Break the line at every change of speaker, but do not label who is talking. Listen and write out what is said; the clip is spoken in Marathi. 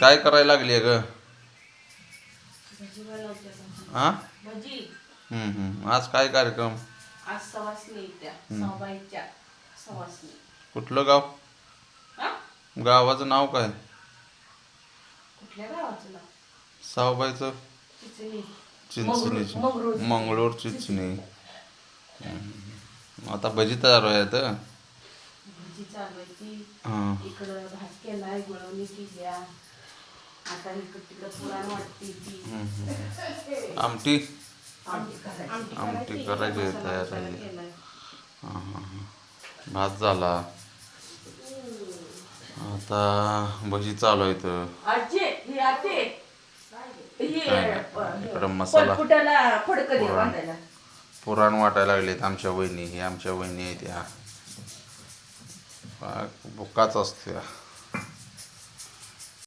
काय करायला लागली ग?
भजी बनवते भजी.
हा
भजी.
आज काय कार्यक्रम?
आज सवासणी त्या सवाबाईच्या सवासणी.
कुठलं गाव?
हा?
गावाचं नाव काय?
कुठल्या गावाचं नाव?
सावबाईचं?
चिचणी.
चिंचणीची.
मंगरूळ.
मंगळूर चिंचणी. आता भजी तयार व्हायत.
भजी चालू आहे ती.
हां.
इकडं भात केलाय, गुळवणी केल्या. आता इकडं तिकडं पुराण वाटते ती.
आमटी
आमटी
करायची आहे,
मसाला
तयार आहे.
केलाय.
भात झाला. आता भजी चालू आहेत.
आजी ही आते
इकडं मसाला
पटपुटाला फडकं दे वाटायला.
पुराण वाटायला लागलेत आमच्या वहिनी. हे आमच्या वहिनी आहेत त्या. बुक्काच असते.